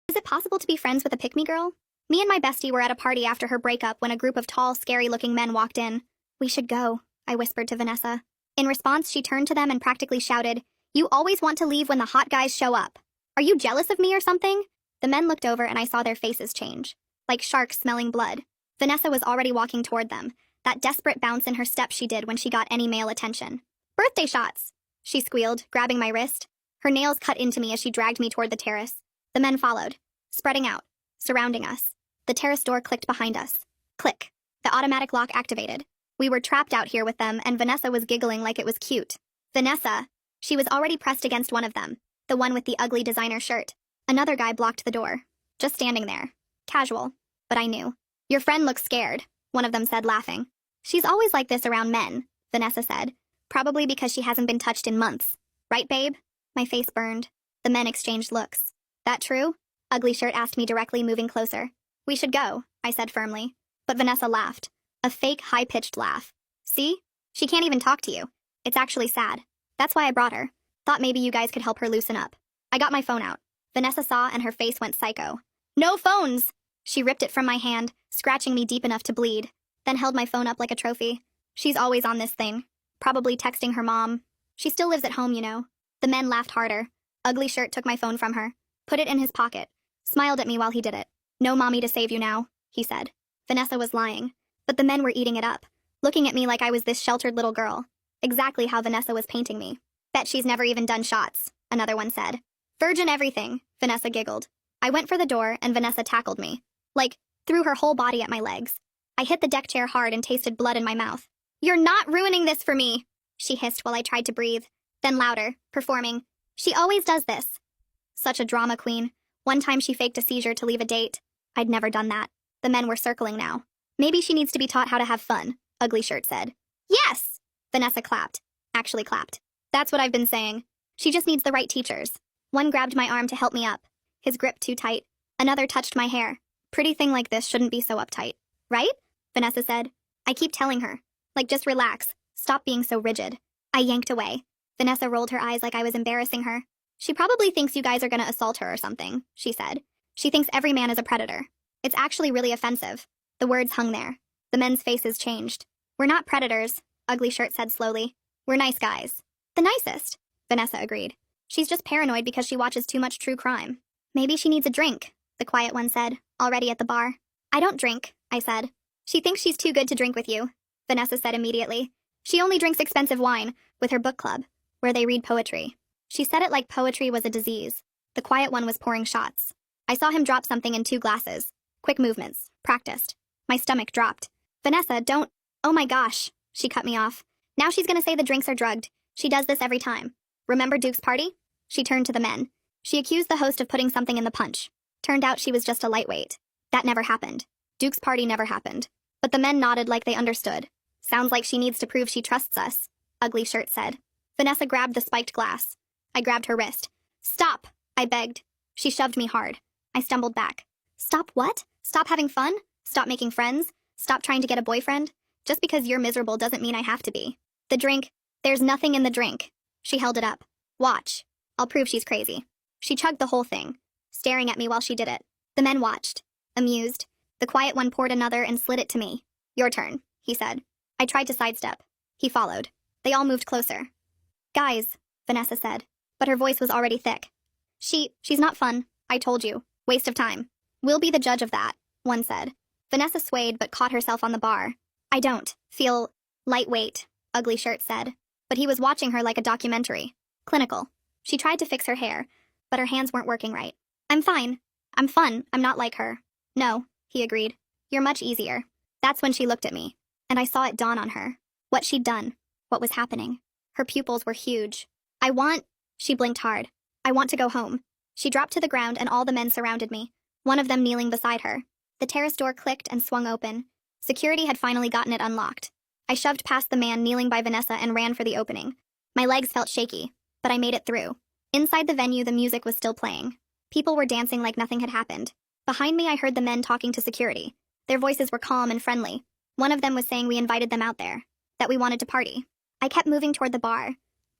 Is it possible to be friends with a pick-me girl? Me and my bestie were at a party after her breakup when a group of tall, scary-looking men walked in. We should go, I whispered to Vanessa. In response, she turned to them and practically shouted, "You always want to leave when the hot guys show up. Are you jealous of me or something?" The men looked over and I saw their faces change. Like sharks smelling blood. Vanessa was already walking toward them, that desperate bounce in her step she did when she got any male attention. "Birthday shots!" she squealed, grabbing my wrist. Her nails cut into me as she dragged me toward the terrace. The men followed, spreading out, surrounding us. The terrace door clicked behind us. Click. The automatic lock activated. We were trapped out here with them, and Vanessa was giggling like it was cute. Vanessa! She was already pressed against one of them, the one with the ugly designer shirt. Another guy blocked the door, just standing there. Casual. But I knew. "Your friend looks scared," one of them said, laughing. "She's always like this around men," Vanessa said. "Probably because she hasn't been touched in months. Right, babe?" My face burned. The men exchanged looks. "That true?" Ugly Shirt asked me directly, moving closer. "We should go," I said firmly. But Vanessa laughed. A fake, high-pitched laugh. "See? She can't even talk to you. It's actually sad. That's why I brought her. Thought maybe you guys could help her loosen up." I got my phone out. Vanessa saw and her face went psycho. "No phones!" She ripped it from my hand, scratching me deep enough to bleed, then held my phone up like a trophy. "She's always on this thing. Probably texting her mom. She still lives at home, you know." The men laughed harder. Ugly Shirt took my phone from her, put it in his pocket, smiled at me while he did it. "No mommy to save you now," he said. Vanessa was lying, but the men were eating it up, looking at me like I was this sheltered little girl. Exactly how Vanessa was painting me. "Bet she's never even done shots," another one said. "Virgin everything," Vanessa giggled. I went for the door and Vanessa tackled me. Like, threw her whole body at my legs. I hit the deck chair hard and tasted blood in my mouth. "You're not ruining this for me," she hissed while I tried to breathe. Then louder, performing. "She always does this." Such a drama queen. One time she faked a seizure to leave a date. I'd never done that. The men were circling now. "Maybe she needs to be taught how to have fun," Ugly Shirt said. "Yes!" Vanessa clapped. Actually clapped. "That's what I've been saying. She just needs the right teachers." One grabbed my arm to help me up, his grip too tight. Another touched my hair. "Pretty thing like this shouldn't be so uptight, right?" Vanessa said. I keep telling her. Like, just relax. Stop being so rigid. I yanked away. Vanessa rolled her eyes like I was embarrassing her. "She probably thinks you guys are gonna assault her or something," she said. "She thinks every man is a predator. It's actually really offensive." The words hung there. The men's faces changed. "We're not predators," Ugly Shirt said slowly. "We're nice guys." "The nicest," Vanessa agreed. "She's just paranoid because she watches too much true crime." "Maybe she needs a drink," the quiet one said, already at the bar. "I don't drink," I said. "She thinks she's too good to drink with you," Vanessa said immediately. "She only drinks expensive wine, with her book club, where they read poetry." She said it like poetry was a disease. The quiet one was pouring shots. I saw him drop something in 2 glasses. Quick movements. Practiced. My stomach dropped. "Vanessa, don't—" "Oh my gosh," she cut me off. "Now she's gonna say the drinks are drugged. She does this every time. Remember Duke's party?" She turned to the men. She accused the host of putting something in the punch. Turned out she was just a lightweight. That never happened. Duke's party never happened. But the men nodded like they understood. "Sounds like she needs to prove she trusts us," Ugly Shirt said. Vanessa grabbed the spiked glass. I grabbed her wrist. "Stop," I begged. She shoved me hard. I stumbled back. "Stop what? Stop having fun? Stop making friends? Stop trying to get a boyfriend? Just because you're miserable doesn't mean I have to be. The drink, there's nothing in the drink." She held it up. "Watch. I'll prove she's crazy." She chugged the whole thing, staring at me while she did it. The men watched, amused. The quiet one poured another and slid it to me. "Your turn," he said. I tried to sidestep. He followed. They all moved closer. "Guys," Vanessa said, but her voice was already thick. She's not fun, I told you. Waste of time." "We'll be the judge of that," one said. Vanessa swayed but caught herself on the bar. "I don't feel lightweight," Ugly Shirt said. But he was watching her like a documentary. Clinical. She tried to fix her hair, but her hands weren't working right. "I'm fine. I'm fun. I'm not like her." "No," he agreed. "You're much easier." That's when she looked at me, and I saw it dawn on her. What she'd done. What was happening. Her pupils were huge. She blinked hard. "I want to go home." She dropped to the ground and all the men surrounded me, one of them kneeling beside her. The terrace door clicked and swung open. Security had finally gotten it unlocked. I shoved past the man kneeling by Vanessa and ran for the opening. My legs felt shaky, but I made it through. Inside the venue, the music was still playing. People were dancing like nothing had happened. Behind me, I heard the men talking to security. Their voices were calm and friendly. One of them was saying we invited them out there, that we wanted to party. I kept moving toward the bar.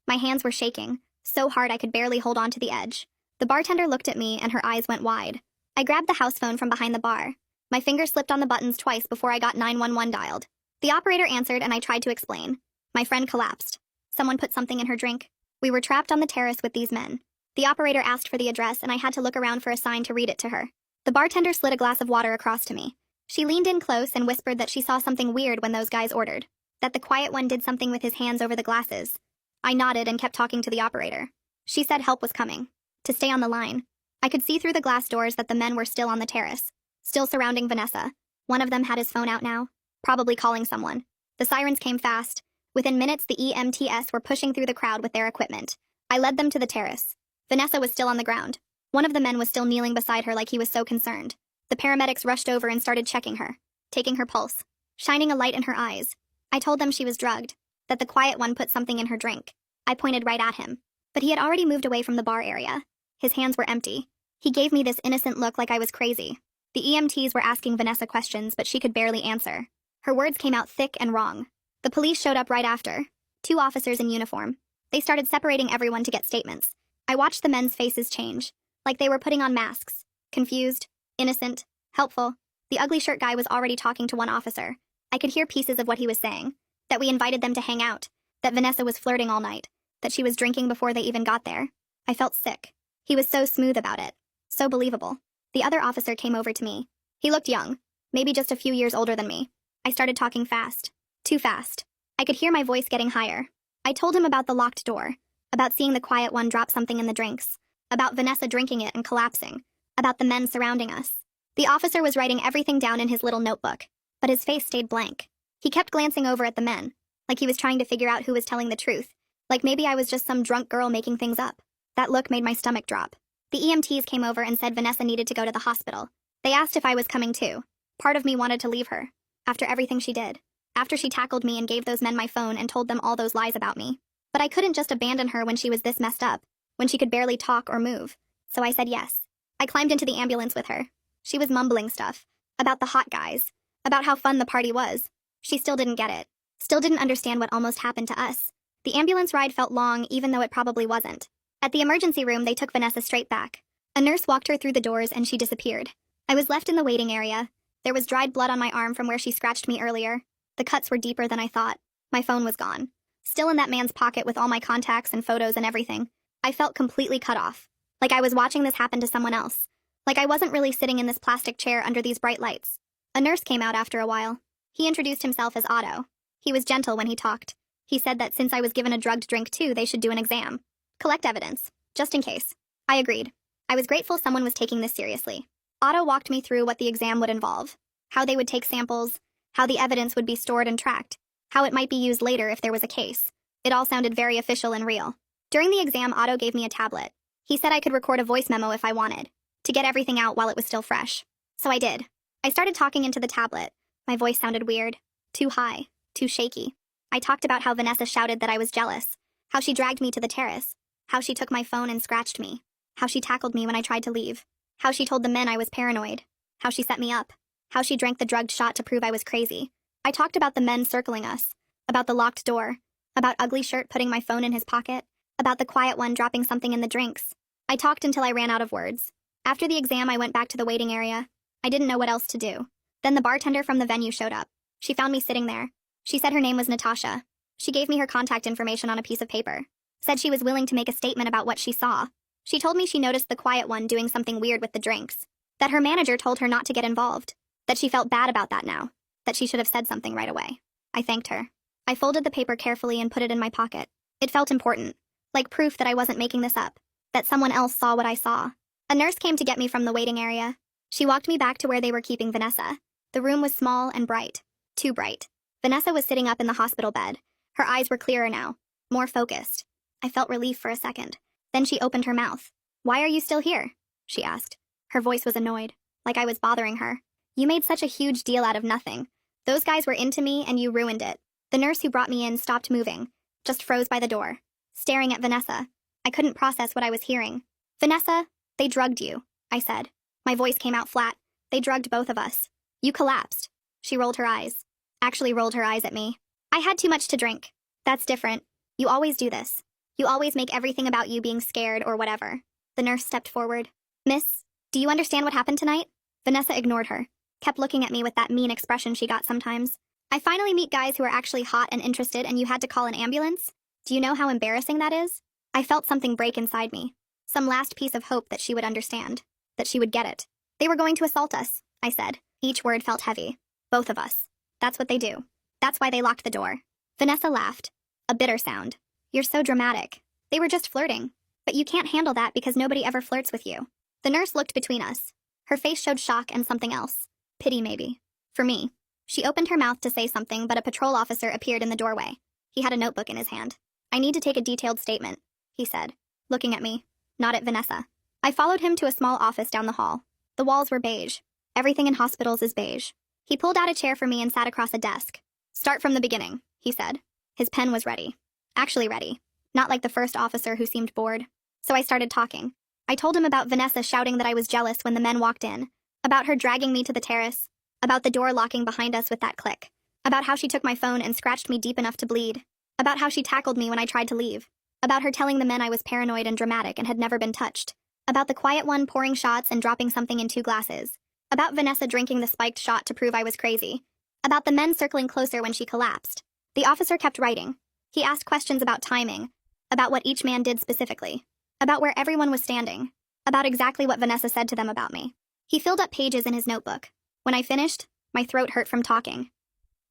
My hands were shaking, so hard I could barely hold on to the edge. The bartender looked at me and her eyes went wide. I grabbed the house phone from behind the bar. My finger slipped on the buttons twice before I got 911 dialed. The operator answered and I tried to explain. My friend collapsed. Someone put something in her drink. We were trapped on the terrace with these men. The operator asked for the address and I had to look around for a sign to read it to her. The bartender slid a glass of water across to me. She leaned in close and whispered that she saw something weird when those guys ordered. That the quiet one did something with his hands over the glasses. I nodded and kept talking to the operator. She said help was coming. To stay on the line. I could see through the glass doors that the men were still on the terrace. Still surrounding Vanessa. One of them had his phone out now. Probably calling someone. The sirens came fast. Within minutes, the EMTs were pushing through the crowd with their equipment. I led them to the terrace. Vanessa was still on the ground. One of the men was still kneeling beside her like he was so concerned. The paramedics rushed over and started checking her, taking her pulse, shining a light in her eyes. I told them she was drugged, that the quiet one put something in her drink. I pointed right at him. But he had already moved away from the bar area. His hands were empty. He gave me this innocent look like I was crazy. The EMTs were asking Vanessa questions, but she could barely answer. Her words came out thick and wrong. The police showed up right after. 2 officers in uniform. They started separating everyone to get statements. I watched the men's faces change, like they were putting on masks. Confused, innocent, helpful. The ugly shirt guy was already talking to one officer. I could hear pieces of what he was saying. That we invited them to hang out. That Vanessa was flirting all night. That she was drinking before they even got there. I felt sick. He was so smooth about it. So believable. The other officer came over to me. He looked young. Maybe just a few years older than me. I started talking fast. Too fast. I could hear my voice getting higher. I told him about the locked door. About seeing the quiet one drop something in the drinks. About Vanessa drinking it and collapsing. About the men surrounding us. The officer was writing everything down in his little notebook. But his face stayed blank. He kept glancing over at the men. Like he was trying to figure out who was telling the truth. Like maybe I was just some drunk girl making things up. That look made my stomach drop. The EMTs came over and said Vanessa needed to go to the hospital. They asked if I was coming too. Part of me wanted to leave her. After everything she did. After she tackled me and gave those men my phone and told them all those lies about me. But I couldn't just abandon her when she was this messed up. When she could barely talk or move. So I said yes. I climbed into the ambulance with her. She was mumbling stuff. About the hot guys. About how fun the party was. She still didn't get it. Still didn't understand what almost happened to us. The ambulance ride felt long even though it probably wasn't. At the emergency room, they took Vanessa straight back. A nurse walked her through the doors and she disappeared. I was left in the waiting area. There was dried blood on my arm from where she scratched me earlier. The cuts were deeper than I thought. My phone was gone. Still in that man's pocket with all my contacts and photos and everything. I felt completely cut off. Like I was watching this happen to someone else. Like I wasn't really sitting in this plastic chair under these bright lights. A nurse came out after a while. He introduced himself as Otto. He was gentle when he talked. He said that since I was given a drugged drink too, they should do an exam. Collect evidence. Just in case. I agreed. I was grateful someone was taking this seriously. Otto walked me through what the exam would involve. How they would take samples. How the evidence would be stored and tracked. How it might be used later if there was a case. It all sounded very official and real. During the exam, Otto gave me a tablet. He said I could record a voice memo if I wanted. To get everything out while it was still fresh. So I did. I started talking into the tablet. My voice sounded weird. Too high. Too shaky. I talked about how Vanessa shouted that I was jealous. How she dragged me to the terrace. How she took my phone and scratched me. How she tackled me when I tried to leave. How she told the men I was paranoid. How she set me up. How she drank the drugged shot to prove I was crazy. I talked about the men circling us. About the locked door. About Ugly Shirt putting my phone in his pocket. About the quiet one dropping something in the drinks. I talked until I ran out of words. After the exam, I went back to the waiting area. I didn't know what else to do. Then the bartender from the venue showed up. She found me sitting there. She said her name was Natasha. She gave me her contact information on a piece of paper. Said she was willing to make a statement about what she saw. She told me she noticed the quiet one doing something weird with the drinks. That her manager told her not to get involved. That she felt bad about that now. That she should have said something right away. I thanked her. I folded the paper carefully and put it in my pocket. It felt important. Like proof that I wasn't making this up. That someone else saw what I saw. A nurse came to get me from the waiting area. She walked me back to where they were keeping Vanessa. The room was small and bright. Too bright. Vanessa was sitting up in the hospital bed. Her eyes were clearer now. More focused. I felt relief for a second. Then she opened her mouth. "Why are you still here?" she asked. Her voice was annoyed. Like I was bothering her. "You made such a huge deal out of nothing. Those guys were into me and you ruined it." The nurse who brought me in stopped moving. Just froze by the door. Staring at Vanessa. I couldn't process what I was hearing. "Vanessa, they drugged you," I said. My voice came out flat. "They drugged both of us. You collapsed." She rolled her eyes. Actually rolled her eyes at me. "I had too much to drink." "That's different. You always do this. You always make everything about you being scared or whatever." The nurse stepped forward. "Miss, Do you understand what happened tonight? Vanessa ignored her, kept looking at me with that mean expression she got sometimes. I finally meet guys who are actually hot and interested and you had to call an ambulance? Do you know how embarrassing that is? I felt something break inside me. Some last piece of hope that she would understand. That she would get it. They were going to assault us, I said. Each word felt heavy. Both of us. That's what they do. That's why they locked the door. Vanessa laughed. A bitter sound. You're so dramatic. They were just flirting. But you can't handle that because nobody ever flirts with you. The nurse looked between us. Her face showed shock and something else. Pity, maybe. For me. She opened her mouth to say something, but a patrol officer appeared in the doorway. He had a notebook in his hand. I need to take a detailed statement, he said, looking at me, not at Vanessa. I followed him to a small office down the hall. The walls were beige. Everything in hospitals is beige. He pulled out a chair for me and sat across a desk. Start from the beginning, he said. His pen was ready. Actually ready. Not like the first officer who seemed bored. So I started talking. I told him about Vanessa shouting that I was jealous when the men walked in, about her dragging me to the terrace, about the door locking behind us with that click, about how she took my phone and scratched me deep enough to bleed, about how she tackled me when I tried to leave, about her telling the men I was paranoid and dramatic and had never been touched, about the quiet one pouring shots and dropping something in 2 glasses, about Vanessa drinking the spiked shot to prove I was crazy, about the men circling closer when she collapsed. The officer kept writing. He asked questions about timing, about what each man did specifically, about where everyone was standing, about exactly what Vanessa said to them about me. He filled up pages in his notebook. When I finished, my throat hurt from talking.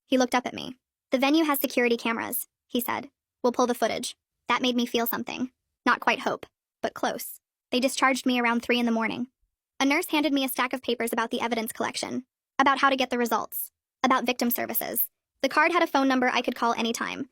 He looked up at me. The venue has security cameras, he said. We'll pull the footage. That made me feel something. Not quite hope, but close. They discharged me around 3 a.m. A nurse handed me a stack of papers about the evidence collection, about how to get the results, about victim services. The card had a phone number I could call anytime.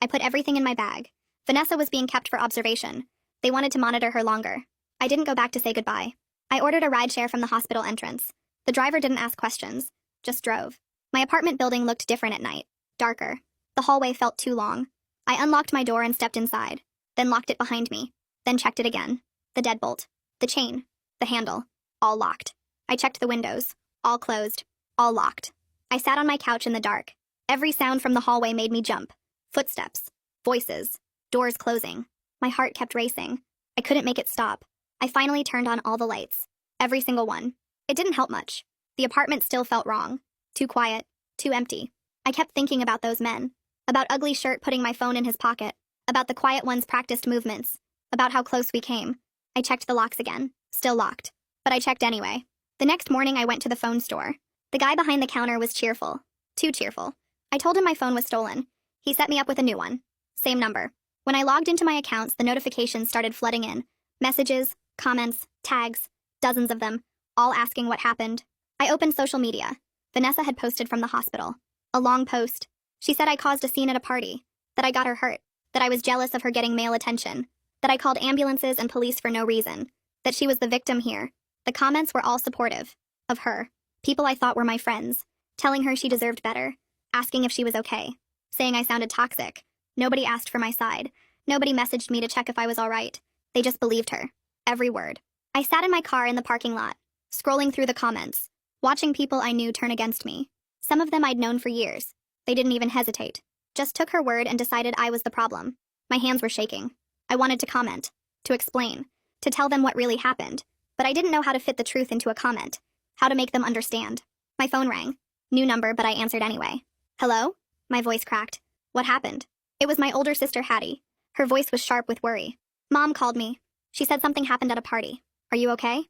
I put everything in my bag. Vanessa was being kept for observation. They wanted to monitor her longer. I didn't go back to say goodbye. I ordered a rideshare from the hospital entrance. The driver didn't ask questions, just drove. My apartment building looked different at night, darker. The hallway felt too long. I unlocked my door and stepped inside, then locked it behind me, then checked it again. The deadbolt, the chain, the handle, all locked. I checked the windows, all closed, all locked. I sat on my couch in the dark. Every sound from the hallway made me jump. Footsteps, voices, doors closing. My heart kept racing. I couldn't make it stop. I finally turned on all the lights. Every single one. It didn't help much. The apartment still felt wrong. Too quiet. Too empty. I kept thinking about those men. About Ugly Shirt putting my phone in his pocket. About the quiet one's practiced movements. About how close we came. I checked the locks again. Still locked. But I checked anyway. The next morning I went to the phone store. The guy behind the counter was cheerful. Too cheerful. I told him my phone was stolen. He set me up with a new one. Same number. When I logged into my accounts, the notifications started flooding in. Messages, comments, tags, dozens of them, all asking what happened. I opened social media. Vanessa had posted from the hospital. A long post. She said I caused a scene at a party, that I got her hurt, that I was jealous of her getting male attention, that I called ambulances and police for no reason, that she was the victim here. The comments were all supportive. Of her. People I thought were my friends. Telling her she deserved better. Asking if she was okay. Saying I sounded toxic. Nobody asked for my side. Nobody messaged me to check if I was all right. They just believed her. Every word. I sat in my car in the parking lot, scrolling through the comments, watching people I knew turn against me. Some of them I'd known for years. They didn't even hesitate. Just took her word and decided I was the problem. My hands were shaking. I wanted to comment, to explain, to tell them what really happened, but I didn't know how to fit the truth into a comment, how to make them understand. My phone rang. New number, but I answered anyway. Hello? My voice cracked. What happened? It was my older sister, Hattie. Her voice was sharp with worry. Mom called me. She said something happened at a party. Are you okay?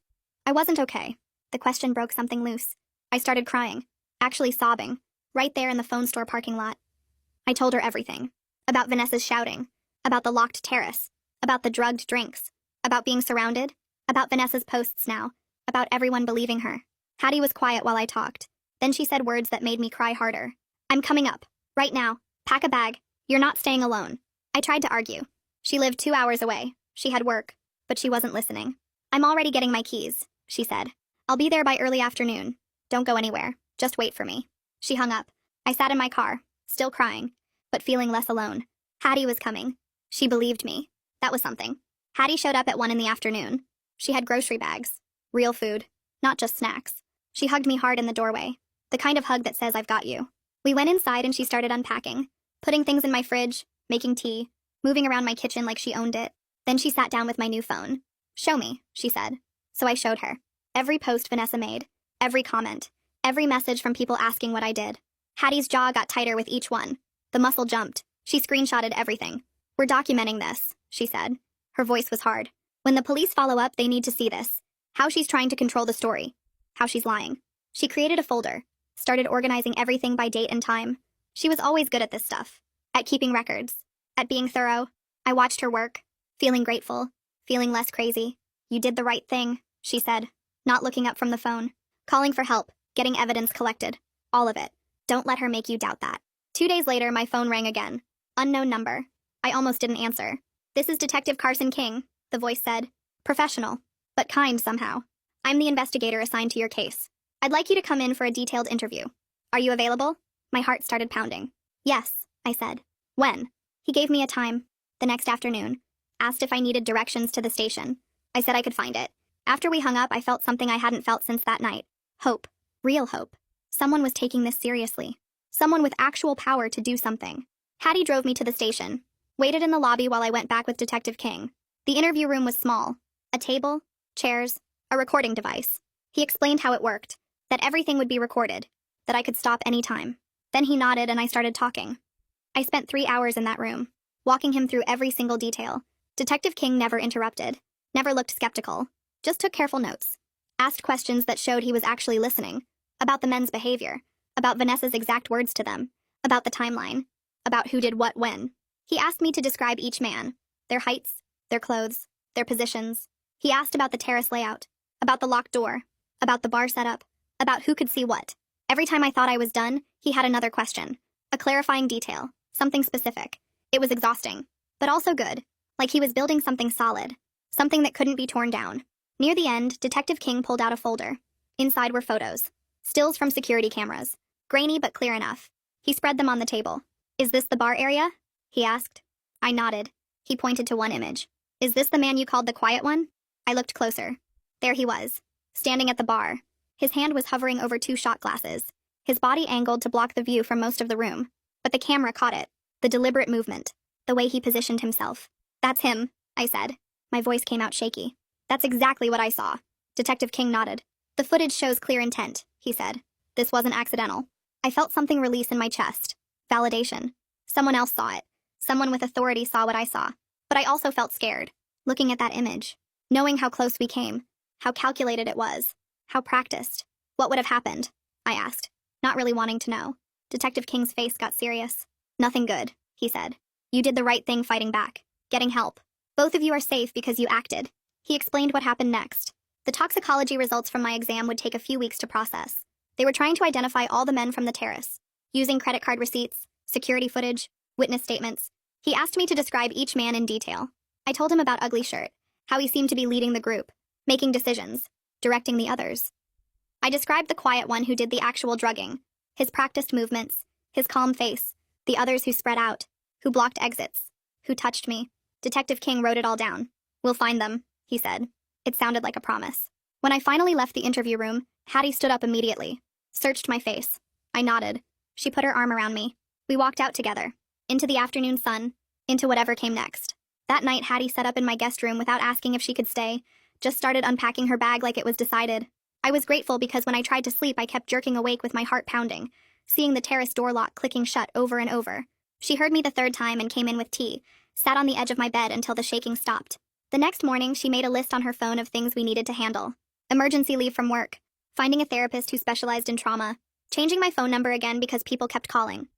I wasn't okay. The question broke something loose. I started crying, actually sobbing, right there in the phone store parking lot. I told her everything. About Vanessa's shouting, about the locked terrace, about the drugged drinks, about being surrounded, about Vanessa's posts now, about everyone believing her. Hattie was quiet while I talked. Then she said words that made me cry harder. I'm coming up. Right now. Pack a bag. You're not staying alone. I tried to argue. She lived 2 hours away. She had work. But she wasn't listening. I'm already getting my keys, she said. I'll be there by early afternoon. Don't go anywhere. Just wait for me. She hung up. I sat in my car, still crying, but feeling less alone. Hattie was coming. She believed me. That was something. Hattie showed up at 1 in the afternoon. She had grocery bags. Real food. Not just snacks. She hugged me hard in the doorway. The kind of hug that says I've got you. We went inside and she started unpacking, putting things in my fridge, making tea, moving around my kitchen like she owned it. Then she sat down with my new phone. Show me, she said. So I showed her. Every post Vanessa made, every comment, every message from people asking what I did. Hattie's jaw got tighter with each one. The muscle jumped. She screenshotted everything. "We're documenting this," she said. Her voice was hard. "When the police follow up, they need to see this. How she's trying to control the story. How she's lying." She created a folder, started organizing everything by date and time. She was always good at this stuff. At keeping records. At being thorough. I watched her work, feeling grateful, feeling less crazy. "You did the right thing," she said, not looking up from the phone. "Calling for help, getting evidence collected. All of it. Don't let her make you doubt that." 2 days later, my phone rang again. Unknown number. I almost didn't answer. "This is Detective Carson King," the voice said. "Professional, but kind somehow. I'm the investigator assigned to your case. I'd like you to come in for a detailed interview. Are you available?" My heart started pounding. "Yes," I said. "When?" He gave me a time. The next afternoon. Asked if I needed directions to the station. I said I could find it. After we hung up, I felt something I hadn't felt since that night. Hope. Real hope. Someone was taking this seriously. Someone with actual power to do something. Hattie drove me to the station. Waited in the lobby while I went back with Detective King. The interview room was small. A table, chairs, a recording device. He explained how it worked. That everything would be recorded. That I could stop any time. Then he nodded and I started talking. I spent 3 hours in that room, walking him through every single detail. Detective King never interrupted. Never looked skeptical. Just took careful notes. Asked questions that showed he was actually listening. About the men's behavior. About Vanessa's exact words to them. About the timeline. About who did what when. He asked me to describe each man. Their heights. Their clothes. Their positions. He asked about the terrace layout. About the locked door. About the bar setup. About who could see what. Every time I thought I was done, he had another question. A clarifying detail. Something specific. It was exhausting. But also good. Like he was building something solid. Something that couldn't be torn down. Near the end, Detective King pulled out a folder. Inside were photos. Stills from security cameras. Grainy but clear enough. He spread them on the table. "Is this the bar area?" he asked. I nodded. He pointed to one image. "Is this the man you called the quiet one?" I looked closer. There he was. Standing at the bar. His hand was hovering over 2 shot glasses. His body angled to block the view from most of the room. But the camera caught it. The deliberate movement. The way he positioned himself. "That's him," I said. My voice came out shaky. "That's exactly what I saw." Detective King nodded. "The footage shows clear intent," he said. "This wasn't accidental." I felt something release in my chest. Validation. Someone else saw it. Someone with authority saw what I saw. But I also felt scared. Looking at that image. Knowing how close we came. How calculated it was. How practiced. What would have happened? I asked, not really wanting to know. Detective King's face got serious. "Nothing good," he said. "You did the right thing fighting back. Getting help. Both of you are safe because you acted." He explained what happened next. The toxicology results from my exam would take a few weeks to process. They were trying to identify all the men from the terrace. Using credit card receipts, security footage, witness statements. He asked me to describe each man in detail. I told him about Ugly Shirt. How he seemed to be leading the group. Making decisions. Directing the others. I described the quiet one who did the actual drugging. His practiced movements. His calm face. The others who spread out. Who blocked exits. Who touched me. Detective King wrote it all down. "We'll find them," he said. It sounded like a promise. When I finally left the interview room, Hattie stood up immediately. Searched my face. I nodded. She put her arm around me. We walked out together. Into the afternoon sun. Into whatever came next. That night, Hattie set up in my guest room without asking if she could stay. Just started unpacking her bag like it was decided. I was grateful because when I tried to sleep, I kept jerking awake with my heart pounding, seeing the terrace door lock clicking shut over and over. She heard me the 3rd time and came in with tea, sat on the edge of my bed until the shaking stopped. The next morning, she made a list on her phone of things we needed to handle. Emergency leave from work. Finding a therapist who specialized in trauma. Changing my phone number again because people kept calling.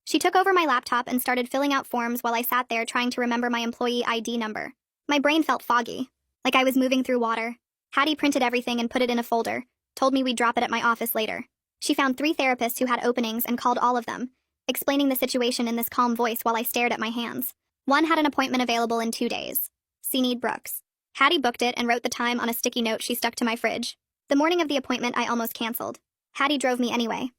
She took over my laptop and started filling out forms while I sat there trying to remember my employee ID number. My brain felt foggy, like I was moving through water. Hattie printed everything and put it in a folder, told me we'd drop it at my office later. She found 3 therapists who had openings and called all of them, explaining the situation in this calm voice while I stared at my hands. One had an appointment available in 2 days. Need Brooks. Hattie booked it and wrote the time on a sticky note she stuck to my fridge. The morning of the appointment, I almost canceled. Hattie drove me anyway.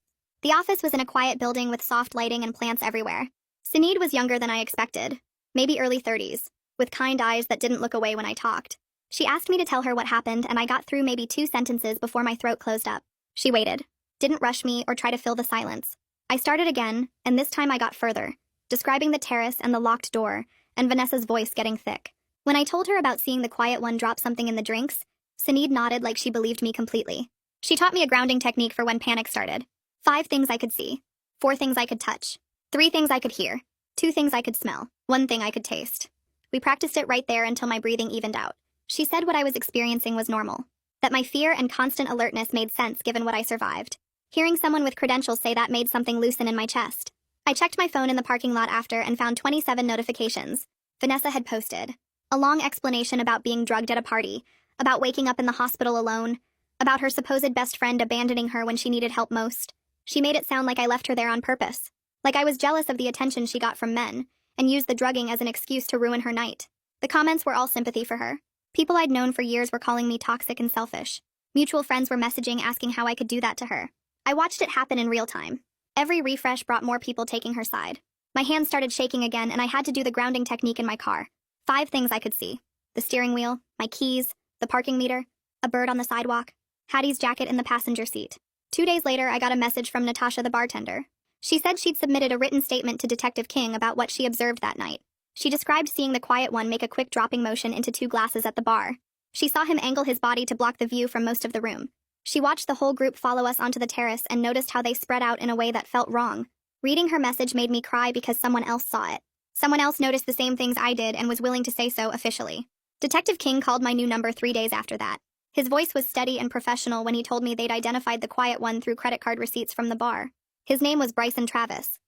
The office was in a quiet building with soft lighting and plants everywhere. Sinead was younger than I expected, maybe early 30s, with kind eyes that didn't look away when I talked. She asked me to tell her what happened, and I got through maybe 2 sentences before my throat closed up. She waited, didn't rush me or try to fill the silence. I started again, and this time I got further, describing the terrace and the locked door, and Vanessa's voice getting thick. When I told her about seeing the quiet one drop something in the drinks, Sinead nodded like she believed me completely. She taught me a grounding technique for when panic started. 5 things I could see. 4 things I could touch. 3 things I could hear. 2 things I could smell. 1 thing I could taste. We practiced it right there until my breathing evened out. She said what I was experiencing was normal. That my fear and constant alertness made sense given what I survived. Hearing someone with credentials say that made something loosen in my chest. I checked my phone in the parking lot after and found 27 notifications. Vanessa had posted a long explanation about being drugged at a party, about waking up in the hospital alone, about her supposed best friend abandoning her when she needed help most. She made it sound like I left her there on purpose, like I was jealous of the attention she got from men, and used the drugging as an excuse to ruin her night. The comments were all sympathy for her. People I'd known for years were calling me toxic and selfish. Mutual friends were messaging asking how I could do that to her. I watched it happen in real time. Every refresh brought more people taking her side. My hands started shaking again, and I had to do the grounding technique in my car. 5 things I could see. The steering wheel, my keys, the parking meter, a bird on the sidewalk, Hattie's jacket in the passenger seat. 2 days later, I got a message from Natasha the bartender. She said she'd submitted a written statement to Detective King about what she observed that night. She described seeing the quiet one make a quick dropping motion into 2 glasses at the bar. She saw him angle his body to block the view from most of the room. She watched the whole group follow us onto the terrace and noticed how they spread out in a way that felt wrong. Reading her message made me cry because someone else saw it. Someone else noticed the same things I did and was willing to say so officially. Detective King called my new number 3 days after that. His voice was steady and professional when he told me they'd identified the quiet one through credit card receipts from the bar. His name was Bryson Travis.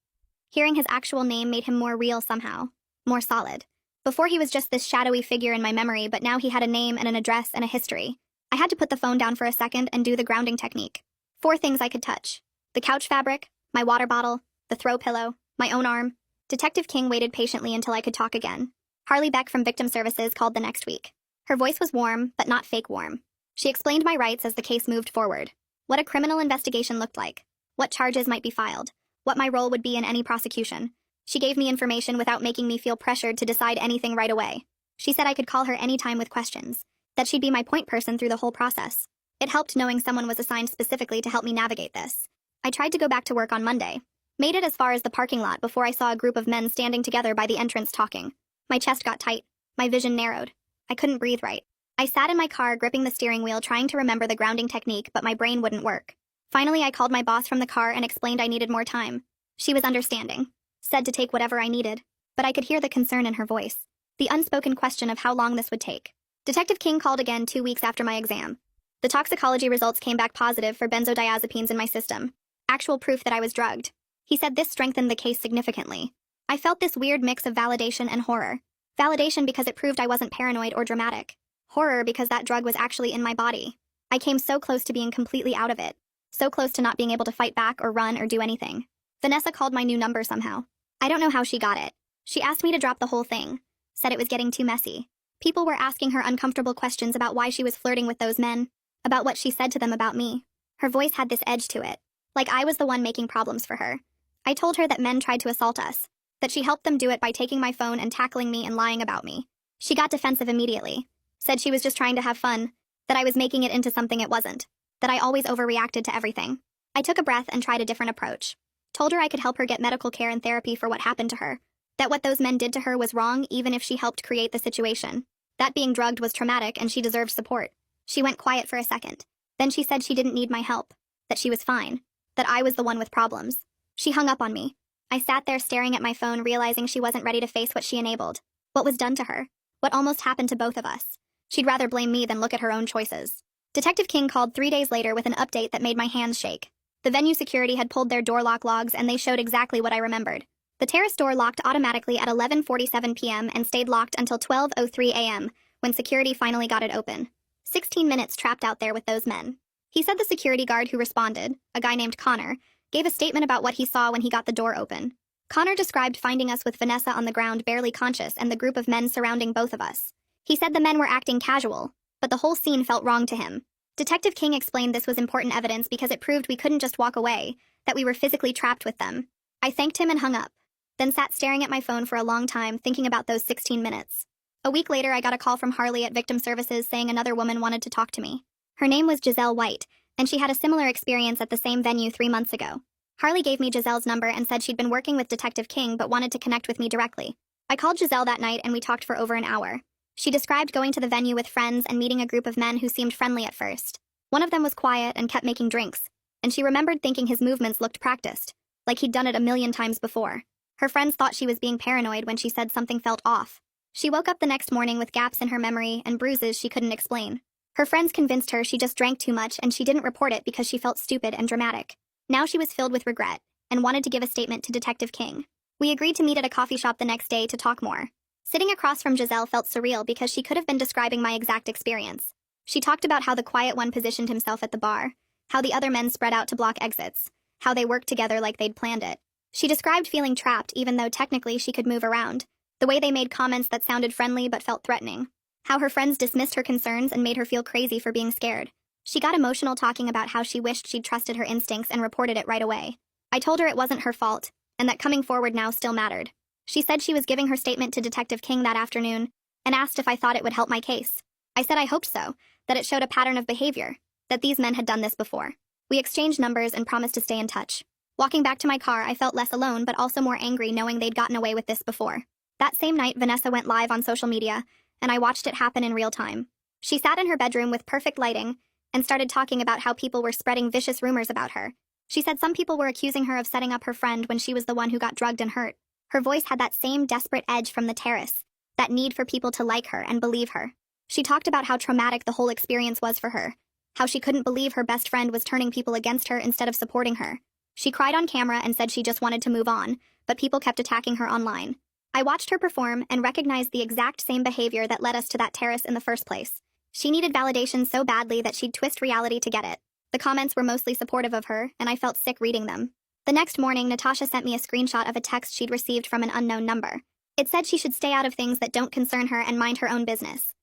Hearing his actual name made him more real somehow, more solid. Before he was just this shadowy figure in my memory, but now he had a name and an address and a history. I had to put the phone down for a second and do the grounding technique. 4 things I could touch. The couch fabric, my water bottle, the throw pillow, my own arm. Detective King waited patiently until I could talk again. Harley Beck from Victim Services called the next week. Her voice was warm, but not fake warm. She explained my rights as the case moved forward. What a criminal investigation looked like. What charges might be filed. What my role would be in any prosecution. She gave me information without making me feel pressured to decide anything right away. She said I could call her anytime with questions. That she'd be my point person through the whole process. It helped knowing someone was assigned specifically to help me navigate this. I tried to go back to work on Monday. Made it as far as the parking lot before I saw a group of men standing together by the entrance talking. My chest got tight. My vision narrowed. I couldn't breathe right. I sat in my car gripping the steering wheel trying to remember the grounding technique, but my brain wouldn't work. Finally, I called my boss from the car and explained I needed more time. She was understanding. Said to take whatever I needed. But I could hear the concern in her voice. The unspoken question of how long this would take. Detective King called again 2 weeks after my exam. The toxicology results came back positive for benzodiazepines in my system. Actual proof that I was drugged. He said this strengthened the case significantly. I felt this weird mix of validation and horror. Validation because it proved I wasn't paranoid or dramatic. Horror because that drug was actually in my body. I came so close to being completely out of it. So close to not being able to fight back or run or do anything. Vanessa called my new number somehow. I don't know how she got it. She asked me to drop the whole thing. Said it was getting too messy. People were asking her uncomfortable questions about why she was flirting with those men. About what she said to them about me. Her voice had this edge to it. Like I was the one making problems for her. I told her that men tried to assault us. That she helped them do it by taking my phone and tackling me and lying about me. She got defensive immediately. Said she was just trying to have fun. That I was making it into something it wasn't. That I always overreacted to everything. I took a breath and tried a different approach. Told her I could help her get medical care and therapy for what happened to her. That what those men did to her was wrong even if she helped create the situation. That being drugged was traumatic and she deserved support. She went quiet for a second. Then she said she didn't need my help. That she was fine. That I was the one with problems. She hung up on me. I sat there staring at my phone realizing she wasn't ready to face what she enabled. What was done to her. What almost happened to both of us. She'd rather blame me than look at her own choices. Detective King called 3 days later with an update that made my hands shake. The venue security had pulled their door lock logs and they showed exactly what I remembered. The terrace door locked automatically at 11:47 p.m. and stayed locked until 12:03 a.m. when security finally got it open. 16 minutes trapped out there with those men. He said the security guard who responded, a guy named Connor, gave a statement about what he saw when he got the door open. Connor described finding us with Vanessa on the ground barely conscious and the group of men surrounding both of us. He said the men were acting casual, but the whole scene felt wrong to him. Detective King explained this was important evidence because it proved we couldn't just walk away, that we were physically trapped with them. I thanked him and hung up, then sat staring at my phone for a long time thinking about those 16 minutes. A week later, I got a call from Harley at Victim Services saying another woman wanted to talk to me. Her name was Giselle White, and she had a similar experience at the same venue 3 months ago. Harley gave me Giselle's number and said she'd been working with Detective King but wanted to connect with me directly. I called Giselle that night and we talked for over an hour. She described going to the venue with friends and meeting a group of men who seemed friendly at first. One of them was quiet and kept making drinks, and she remembered thinking his movements looked practiced, like he'd done it a million times before. Her friends thought she was being paranoid when she said something felt off. She woke up the next morning with gaps in her memory and bruises she couldn't explain. Her friends convinced her she just drank too much and she didn't report it because she felt stupid and dramatic. Now she was filled with regret and wanted to give a statement to Detective King. We agreed to meet at a coffee shop the next day to talk more. Sitting across from Giselle felt surreal because she could have been describing my exact experience. She talked about how the quiet one positioned himself at the bar, how the other men spread out to block exits, how they worked together like they'd planned it. She described feeling trapped even though technically she could move around, the way they made comments that sounded friendly but felt threatening, how her friends dismissed her concerns and made her feel crazy for being scared. She got emotional talking about how she wished she'd trusted her instincts and reported it right away. I told her it wasn't her fault, and that coming forward now still mattered. She said she was giving her statement to Detective King that afternoon, and asked if I thought it would help my case. I said I hoped so, that it showed a pattern of behavior, that these men had done this before. We exchanged numbers and promised to stay in touch. Walking back to my car, I felt less alone but also more angry knowing they'd gotten away with this before. That same night, Vanessa went live on social media, and I watched it happen in real time. She sat in her bedroom with perfect lighting and started talking about how people were spreading vicious rumors about her. She said some people were accusing her of setting up her friend when she was the one who got drugged and hurt. Her voice had that same desperate edge from the terrace, that need for people to like her and believe her. She talked about how traumatic the whole experience was for her, how she couldn't believe her best friend was turning people against her instead of supporting her. She cried on camera and said she just wanted to move on, but people kept attacking her online. I watched her perform and recognized the exact same behavior that led us to that terrace in the first place. She needed validation so badly that she'd twist reality to get it. The comments were mostly supportive of her, and I felt sick reading them. The next morning, Natasha sent me a screenshot of a text she'd received from an unknown number. It said she should stay out of things that don't concern her and mind her own business.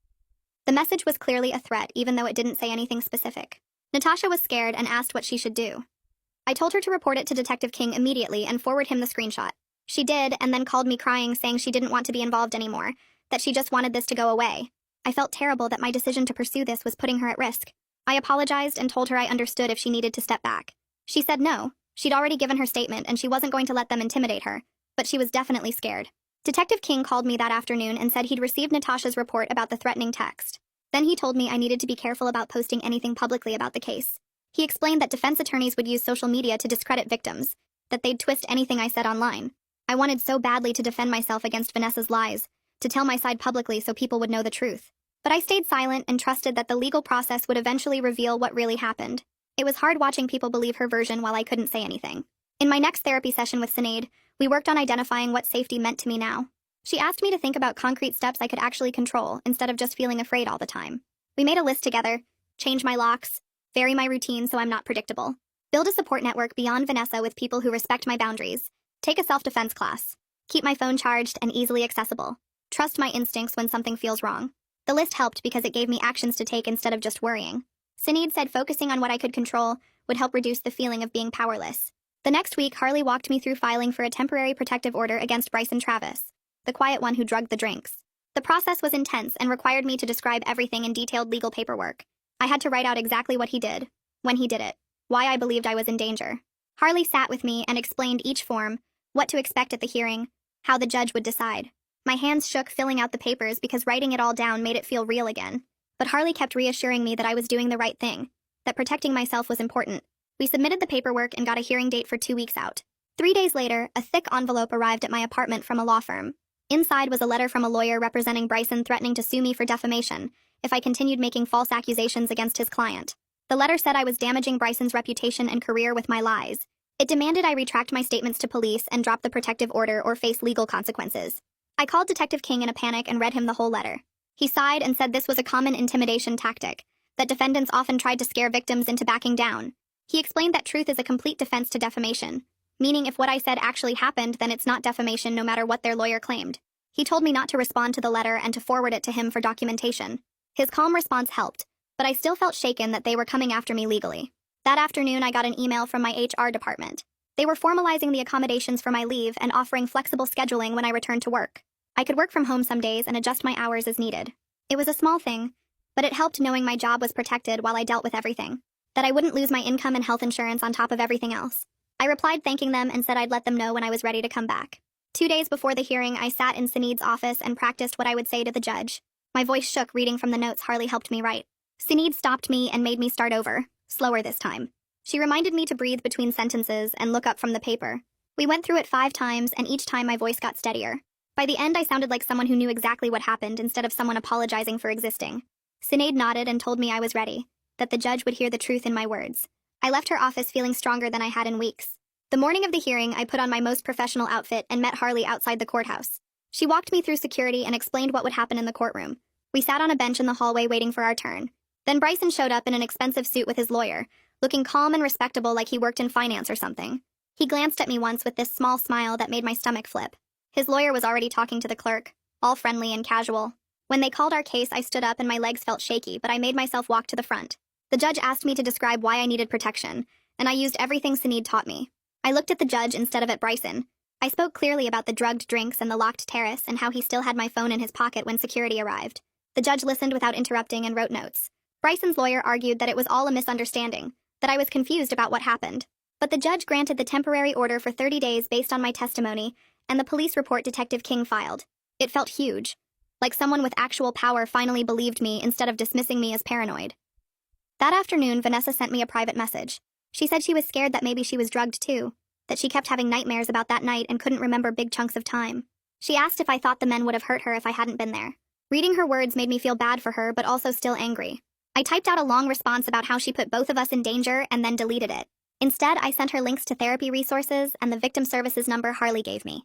The message was clearly a threat, even though it didn't say anything specific. Natasha was scared and asked what she should do. I told her to report it to Detective King immediately and forward him the screenshot. She did, and then called me crying saying she didn't want to be involved anymore, that she just wanted this to go away. I felt terrible that my decision to pursue this was putting her at risk. I apologized and told her I understood if she needed to step back. She said no. She'd already given her statement and she wasn't going to let them intimidate her, but she was definitely scared. Detective King called me that afternoon and said he'd received Natasha's report about the threatening text. Then he told me I needed to be careful about posting anything publicly about the case. He explained that defense attorneys would use social media to discredit victims, that they'd twist anything I said online. I wanted so badly to defend myself against Vanessa's lies, to tell my side publicly so people would know the truth. But I stayed silent and trusted that the legal process would eventually reveal what really happened. It was hard watching people believe her version while I couldn't say anything. In my next therapy session with Sinead, we worked on identifying what safety meant to me now. She asked me to think about concrete steps I could actually control instead of just feeling afraid all the time. We made a list together: change my locks, vary my routine so I'm not predictable, build a support network beyond Vanessa with people who respect my boundaries, take a self-defense class, keep my phone charged and easily accessible, trust my instincts when something feels wrong. The list helped because it gave me actions to take instead of just worrying. Sinead said focusing on what I could control would help reduce the feeling of being powerless. The next week, Harley walked me through filing for a temporary protective order against Bryson Travis, the quiet one who drugged the drinks. The process was intense and required me to describe everything in detailed legal paperwork. I had to write out exactly what he did, when he did it, why I believed I was in danger. Harley sat with me and explained each form, what to expect at the hearing, how the judge would decide. My hands shook filling out the papers because writing it all down made it feel real again. But Harley kept reassuring me that I was doing the right thing, that protecting myself was important. We submitted the paperwork and got a hearing date for 2 weeks out. 3 days later, a thick envelope arrived at my apartment from a law firm. Inside was a letter from a lawyer representing Bryson threatening to sue me for defamation if I continued making false accusations against his client. The letter said I was damaging Bryson's reputation and career with my lies. It demanded I retract my statements to police and drop the protective order or face legal consequences. I called Detective King in a panic and read him the whole letter. He sighed and said this was a common intimidation tactic, that defendants often tried to scare victims into backing down. He explained that truth is a complete defense to defamation, meaning if what I said actually happened, then it's not defamation no matter what their lawyer claimed. He told me not to respond to the letter and to forward it to him for documentation. His calm response helped, but I still felt shaken that they were coming after me legally. That afternoon, I got an email from my HR department. They were formalizing the accommodations for my leave and offering flexible scheduling when I returned to work. I could work from home some days and adjust my hours as needed. It was a small thing, but it helped knowing my job was protected while I dealt with everything, that I wouldn't lose my income and health insurance on top of everything else. I replied thanking them and said I'd let them know when I was ready to come back. 2 days before the hearing, I sat in Sinead's office and practiced what I would say to the judge. My voice shook reading from the notes Harley helped me write. Sinead stopped me and made me start over, slower this time. She reminded me to breathe between sentences and look up from the paper. We went through it 5 times, and each time my voice got steadier. By the end, I sounded like someone who knew exactly what happened instead of someone apologizing for existing. Sinead nodded and told me I was ready, that the judge would hear the truth in my words. I left her office feeling stronger than I had in weeks. The morning of the hearing, I put on my most professional outfit and met Harley outside the courthouse. She walked me through security and explained what would happen in the courtroom. We sat on a bench in the hallway waiting for our turn. Then Bryson showed up in an expensive suit with his lawyer, looking calm and respectable like he worked in finance or something. He glanced at me once with this small smile that made my stomach flip. His lawyer was already talking to the clerk, all friendly and casual. When they called our case, I stood up and my legs felt shaky, but I made myself walk to the front. The judge asked me to describe why I needed protection, and I used everything Sinead taught me. I looked at the judge instead of at Bryson. I spoke clearly about the drugged drinks and the locked terrace and how he still had my phone in his pocket when security arrived. The judge listened without interrupting and wrote notes. Bryson's lawyer argued that it was all a misunderstanding, that I was confused about what happened. But the judge granted the temporary order for 30 days based on my testimony and the police report Detective King filed. It felt huge, like someone with actual power finally believed me instead of dismissing me as paranoid. That afternoon, Vanessa sent me a private message. She said she was scared that maybe she was drugged too, that she kept having nightmares about that night and couldn't remember big chunks of time. She asked if I thought the men would have hurt her if I hadn't been there. Reading her words made me feel bad for her, but also still angry. I typed out a long response about how she put both of us in danger and then deleted it. Instead, I sent her links to therapy resources and the victim services number Harley gave me.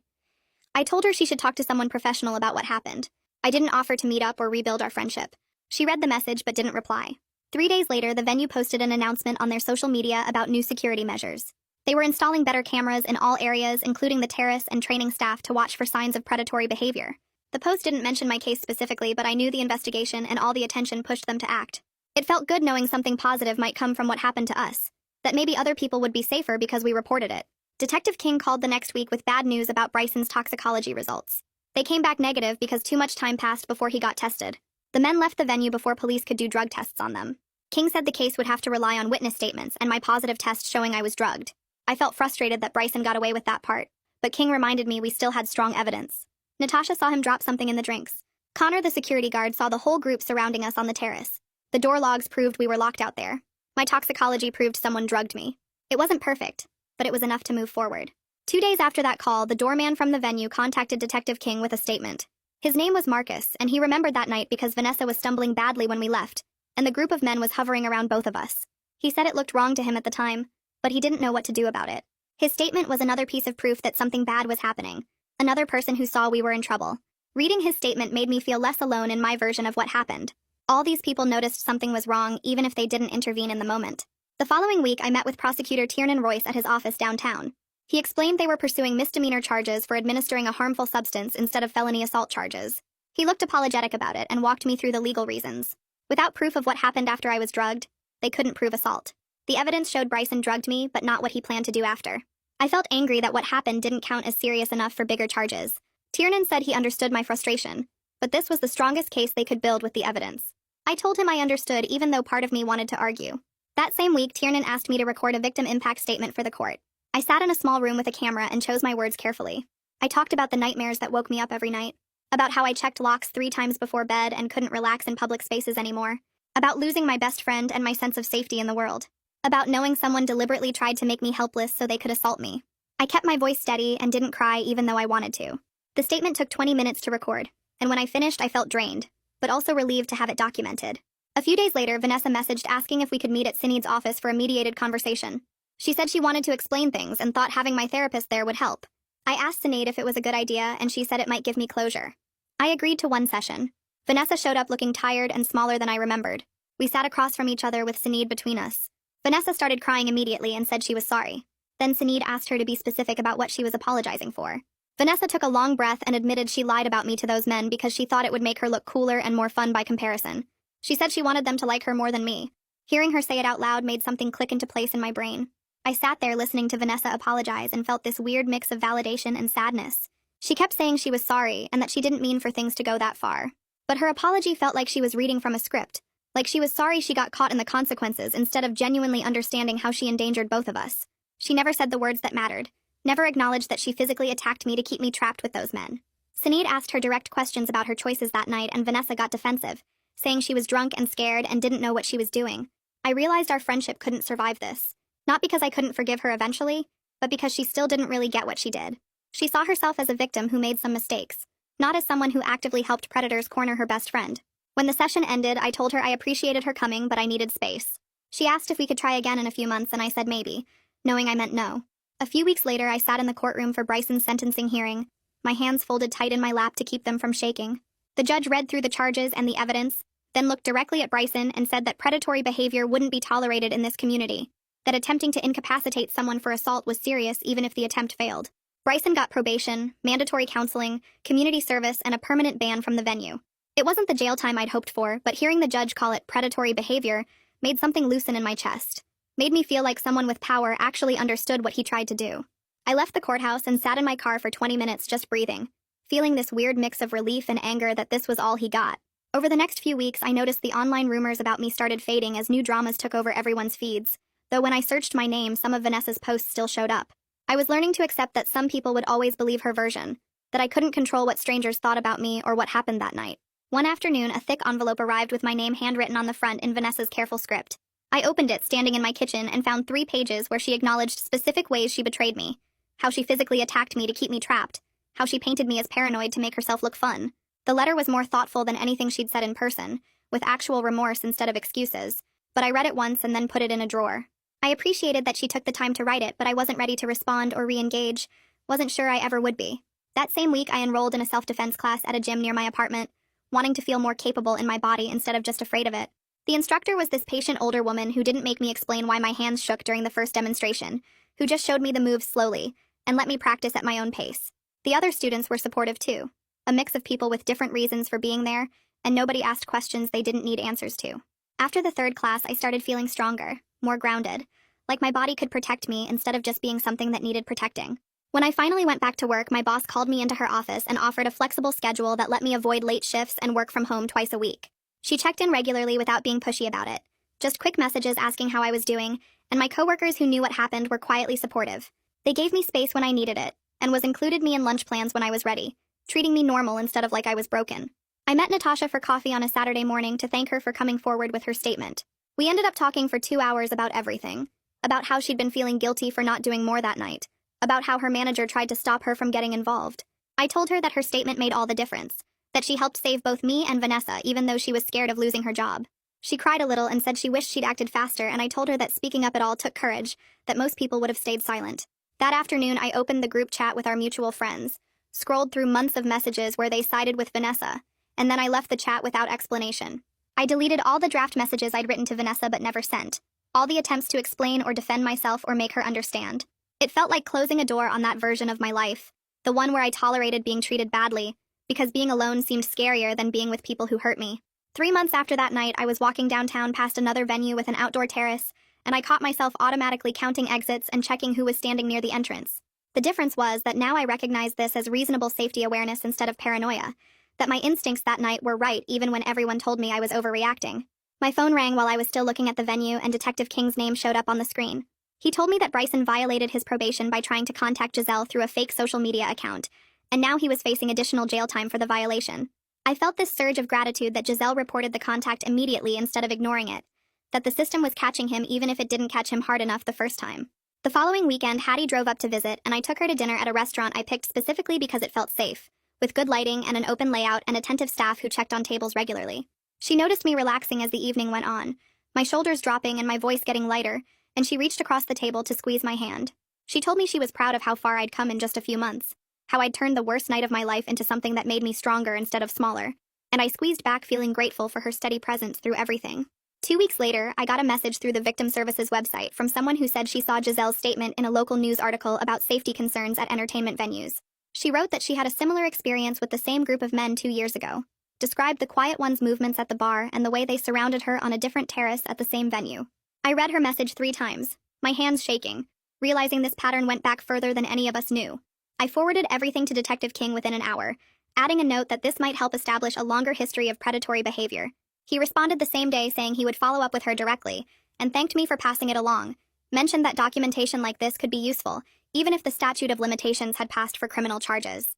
I told her she should talk to someone professional about what happened. I didn't offer to meet up or rebuild our friendship. She read the message but didn't reply. 3 days later, the venue posted an announcement on their social media about new security measures. They were installing better cameras in all areas, including the terrace, and training staff to watch for signs of predatory behavior. The post didn't mention my case specifically, but I knew the investigation and all the attention pushed them to act. It felt good knowing something positive might come from what happened to us, that maybe other people would be safer because we reported it. Detective King called the next week with bad news about Bryson's toxicology results. They came back negative because too much time passed before he got tested. The men left the venue before police could do drug tests on them. King said the case would have to rely on witness statements and my positive test showing I was drugged. I felt frustrated that Bryson got away with that part, but King reminded me we still had strong evidence. Natasha saw him drop something in the drinks. Connor, the security guard, saw the whole group surrounding us on the terrace. The door logs proved we were locked out there. My toxicology proved someone drugged me. It wasn't perfect, but it was enough to move forward. 2 days after that call, the doorman from the venue contacted Detective King with a statement. His name was Marcus, and he remembered that night because Vanessa was stumbling badly when we left, and the group of men was hovering around both of us. He said it looked wrong to him at the time, but he didn't know what to do about it. His statement was another piece of proof that something bad was happening, another person who saw we were in trouble. Reading his statement made me feel less alone in my version of what happened. All these people noticed something was wrong, even if they didn't intervene in the moment. The following week, I met with Prosecutor Tiernan Royce at his office downtown. He explained they were pursuing misdemeanor charges for administering a harmful substance instead of felony assault charges. He looked apologetic about it and walked me through the legal reasons. Without proof of what happened after I was drugged, they couldn't prove assault. The evidence showed Bryson drugged me, but not what he planned to do after. I felt angry that what happened didn't count as serious enough for bigger charges. Tiernan said he understood my frustration, but this was the strongest case they could build with the evidence. I told him I understood, even though part of me wanted to argue. That same week, Tiernan asked me to record a victim impact statement for the court. I sat in a small room with a camera and chose my words carefully. I talked about the nightmares that woke me up every night, about how I checked locks 3 times before bed and couldn't relax in public spaces anymore, about losing my best friend and my sense of safety in the world, about knowing someone deliberately tried to make me helpless so they could assault me. I kept my voice steady and didn't cry even though I wanted to. The statement took 20 minutes to record, and when I finished, I felt drained, but also relieved to have it documented. A few days later, Vanessa messaged asking if we could meet at Sinead's office for a mediated conversation. She said she wanted to explain things and thought having my therapist there would help. I asked Sinead if it was a good idea, and she said it might give me closure. I agreed to one session. Vanessa showed up looking tired and smaller than I remembered. We sat across from each other with Sinead between us. Vanessa started crying immediately and said she was sorry. Then Sinead asked her to be specific about what she was apologizing for. Vanessa took a long breath and admitted she lied about me to those men because she thought it would make her look cooler and more fun by comparison. She said she wanted them to like her more than me. Hearing her say it out loud made something click into place in my brain. I sat there listening to Vanessa apologize and felt this weird mix of validation and sadness. She kept saying she was sorry and that she didn't mean for things to go that far. But her apology felt like she was reading from a script, like she was sorry she got caught in the consequences instead of genuinely understanding how she endangered both of us. She never said the words that mattered, never acknowledged that she physically attacked me to keep me trapped with those men. Sinead asked her direct questions about her choices that night, and Vanessa got defensive, saying she was drunk and scared and didn't know what she was doing. I realized our friendship couldn't survive this. Not because I couldn't forgive her eventually, but because she still didn't really get what she did. She saw herself as a victim who made some mistakes, not as someone who actively helped predators corner her best friend. When the session ended, I told her I appreciated her coming, but I needed space. She asked if we could try again in a few months, and I said maybe, knowing I meant no. A few weeks later, I sat in the courtroom for Bryson's sentencing hearing, my hands folded tight in my lap to keep them from shaking. The judge read through the charges and the evidence, then looked directly at Bryson and said that predatory behavior wouldn't be tolerated in this community, that attempting to incapacitate someone for assault was serious even if the attempt failed. Bryson got probation, mandatory counseling, community service, and a permanent ban from the venue. It wasn't the jail time I'd hoped for, but hearing the judge call it predatory behavior made something loosen in my chest. Made me feel like someone with power actually understood what he tried to do. I left the courthouse and sat in my car for 20 minutes just breathing, feeling this weird mix of relief and anger that this was all he got. Over the next few weeks, I noticed the online rumors about me started fading as new dramas took over everyone's feeds, though when I searched my name, some of Vanessa's posts still showed up. I was learning to accept that some people would always believe her version, that I couldn't control what strangers thought about me or what happened that night. One afternoon, a thick envelope arrived with my name handwritten on the front in Vanessa's careful script. I opened it standing in my kitchen and found 3 pages where she acknowledged specific ways she betrayed me. How she physically attacked me to keep me trapped. How she painted me as paranoid to make herself look fun. The letter was more thoughtful than anything she'd said in person, with actual remorse instead of excuses, but I read it once and then put it in a drawer. I appreciated that she took the time to write it, but I wasn't ready to respond or re-engage. Wasn't sure I ever would be. That same week, I enrolled in a self-defense class at a gym near my apartment, wanting to feel more capable in my body instead of just afraid of it. The instructor was this patient older woman who didn't make me explain why my hands shook during the first demonstration, who just showed me the moves slowly, and let me practice at my own pace. The other students were supportive too, a mix of people with different reasons for being there, and nobody asked questions they didn't need answers to. After the 3rd class, I started feeling stronger, more grounded, like my body could protect me instead of just being something that needed protecting. When I finally went back to work, my boss called me into her office and offered a flexible schedule that let me avoid late shifts and work from home twice a week. She checked in regularly without being pushy about it, just quick messages asking how I was doing, and my coworkers who knew what happened were quietly supportive. They gave me space when I needed it, and included me in lunch plans when I was ready, treating me normal instead of like I was broken. I met Natasha for coffee on a Saturday morning to thank her for coming forward with her statement. We ended up talking for 2 hours about everything. About how she'd been feeling guilty for not doing more that night. About how her manager tried to stop her from getting involved. I told her that her statement made all the difference. That she helped save both me and Vanessa even though she was scared of losing her job. She cried a little and said she wished she'd acted faster, and I told her that speaking up at all took courage, that most people would have stayed silent. That afternoon, I opened the group chat with our mutual friends, scrolled through months of messages where they sided with Vanessa, and then I left the chat without explanation. I deleted all the draft messages I'd written to Vanessa but never sent, all the attempts to explain or defend myself or make her understand. It felt like closing a door on that version of my life, the one where I tolerated being treated badly, because being alone seemed scarier than being with people who hurt me. 3 months after that night, I was walking downtown past another venue with an outdoor terrace, and I caught myself automatically counting exits and checking who was standing near the entrance. The difference was that now I recognized this as reasonable safety awareness instead of paranoia, that my instincts that night were right even when everyone told me I was overreacting. My phone rang while I was still looking at the venue, and Detective King's name showed up on the screen. He told me that Bryson violated his probation by trying to contact Giselle through a fake social media account, and now he was facing additional jail time for the violation. I felt this surge of gratitude that Giselle reported the contact immediately instead of ignoring it, that the system was catching him even if it didn't catch him hard enough the first time. The following weekend, Hattie drove up to visit, and I took her to dinner at a restaurant I picked specifically because it felt safe, with good lighting and an open layout and attentive staff who checked on tables regularly. She noticed me relaxing as the evening went on, my shoulders dropping and my voice getting lighter, and she reached across the table to squeeze my hand. She told me she was proud of how far I'd come in just a few months, how I'd turned the worst night of my life into something that made me stronger instead of smaller, and I squeezed back feeling grateful for her steady presence through everything. 2 weeks later, I got a message through the Victim Services website from someone who said she saw Giselle's statement in a local news article about safety concerns at entertainment venues. She wrote that she had a similar experience with the same group of men 2 years ago, described the quiet one's movements at the bar and the way they surrounded her on a different terrace at the same venue. I read her message 3 times, my hands shaking, realizing this pattern went back further than any of us knew. I forwarded everything to Detective King within an hour, adding a note that this might help establish a longer history of predatory behavior. He responded the same day saying he would follow up with her directly, and thanked me for passing it along, mentioned that documentation like this could be useful, even if the statute of limitations had passed for criminal charges.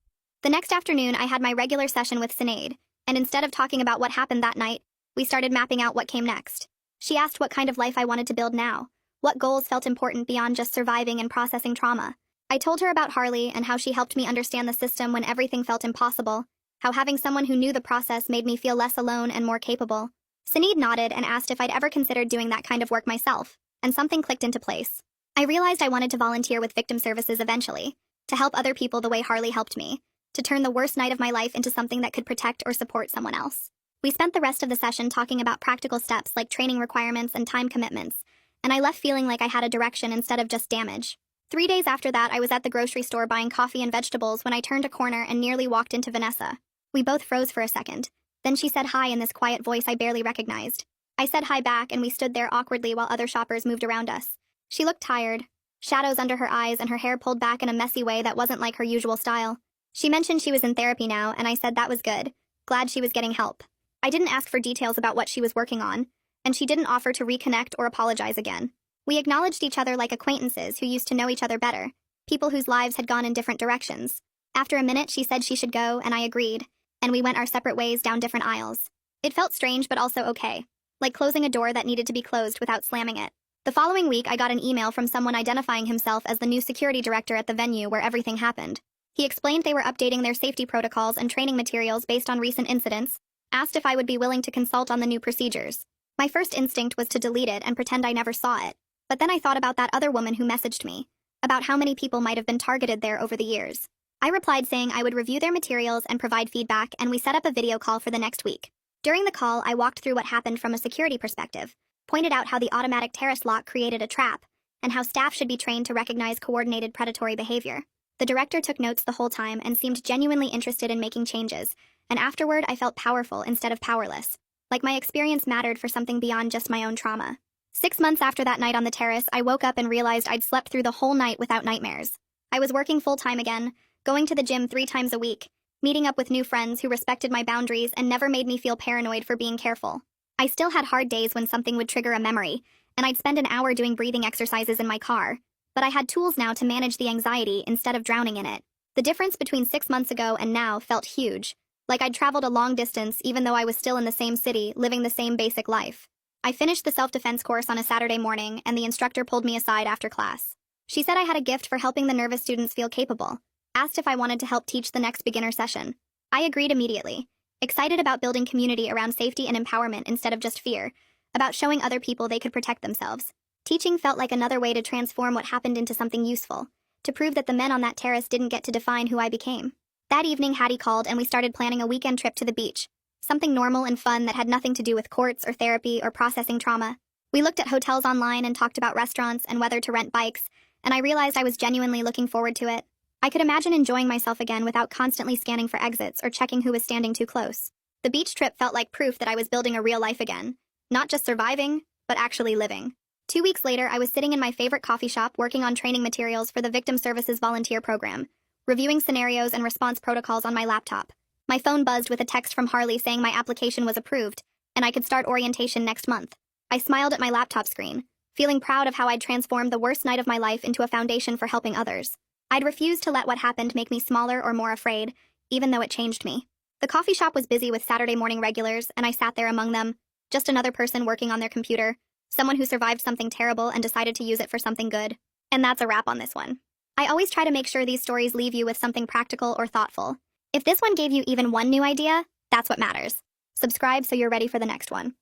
The next afternoon, I had my regular session with Sinead, and instead of talking about what happened that night, we started mapping out what came next. She asked what kind of life I wanted to build now, what goals felt important beyond just surviving and processing trauma. I told her about Harley and how she helped me understand the system when everything felt impossible, how having someone who knew the process made me feel less alone and more capable. Sinead nodded and asked if I'd ever considered doing that kind of work myself, and something clicked into place. I realized I wanted to volunteer with victim services eventually, to help other people the way Harley helped me, to turn the worst night of my life into something that could protect or support someone else. We spent the rest of the session talking about practical steps like training requirements and time commitments, and I left feeling like I had a direction instead of just damage. 3 days after that, I was at the grocery store buying coffee and vegetables when I turned a corner and nearly walked into Vanessa. We both froze for a second. Then she said hi in this quiet voice I barely recognized. I said hi back, and we stood there awkwardly while other shoppers moved around us. She looked tired, shadows under her eyes and her hair pulled back in a messy way that wasn't like her usual style. She mentioned she was in therapy now, and I said that was good. Glad she was getting help. I didn't ask for details about what she was working on, and she didn't offer to reconnect or apologize again. We acknowledged each other like acquaintances who used to know each other better, people whose lives had gone in different directions. After a minute, she said she should go, and I agreed, and we went our separate ways down different aisles. It felt strange but also okay, like closing a door that needed to be closed without slamming it. The following week, I got an email from someone identifying himself as the new security director at the venue where everything happened. He explained they were updating their safety protocols and training materials based on recent incidents, asked if I would be willing to consult on the new procedures. My first instinct was to delete it and pretend I never saw it. But then I thought about that other woman who messaged me, about how many people might have been targeted there over the years. I replied saying I would review their materials and provide feedback, and we set up a video call for the next week. During the call, I walked through what happened from a security perspective, pointed out how the automatic terrace lock created a trap, and how staff should be trained to recognize coordinated predatory behavior. The director took notes the whole time and seemed genuinely interested in making changes, and afterward I felt powerful instead of powerless, like my experience mattered for something beyond just my own trauma. 6 months after that night on the terrace, I woke up and realized I'd slept through the whole night without nightmares. I was working full-time again, going to the gym 3 times a week, meeting up with new friends who respected my boundaries and never made me feel paranoid for being careful. I still had hard days when something would trigger a memory, and I'd spend an hour doing breathing exercises in my car, but I had tools now to manage the anxiety instead of drowning in it. The difference between 6 months ago and now felt huge, like I'd traveled a long distance even though I was still in the same city, living the same basic life. I finished the self-defense course on a Saturday morning, and the instructor pulled me aside after class. She said I had a gift for helping the nervous students feel capable, asked if I wanted to help teach the next beginner session. I agreed immediately, excited about building community around safety and empowerment instead of just fear, about showing other people they could protect themselves. Teaching felt like another way to transform what happened into something useful, to prove that the men on that terrace didn't get to define who I became. That evening, Hattie called and we started planning a weekend trip to the beach. Something normal and fun that had nothing to do with courts or therapy or processing trauma. We looked at hotels online and talked about restaurants and whether to rent bikes, and I realized I was genuinely looking forward to it. I could imagine enjoying myself again without constantly scanning for exits or checking who was standing too close. The beach trip felt like proof that I was building a real life again. Not just surviving, but actually living. 2 weeks later, I was sitting in my favorite coffee shop working on training materials for the Victim Services Volunteer Program, reviewing scenarios and response protocols on my laptop. My phone buzzed with a text from Harley saying my application was approved, and I could start orientation next month. I smiled at my laptop screen, feeling proud of how I'd transformed the worst night of my life into a foundation for helping others. I'd refused to let what happened make me smaller or more afraid, even though it changed me. The coffee shop was busy with Saturday morning regulars, and I sat there among them, just another person working on their computer, someone who survived something terrible and decided to use it for something good. And that's a wrap on this one. I always try to make sure these stories leave you with something practical or thoughtful. If this one gave you even one new idea, that's what matters. Subscribe so you're ready for the next one.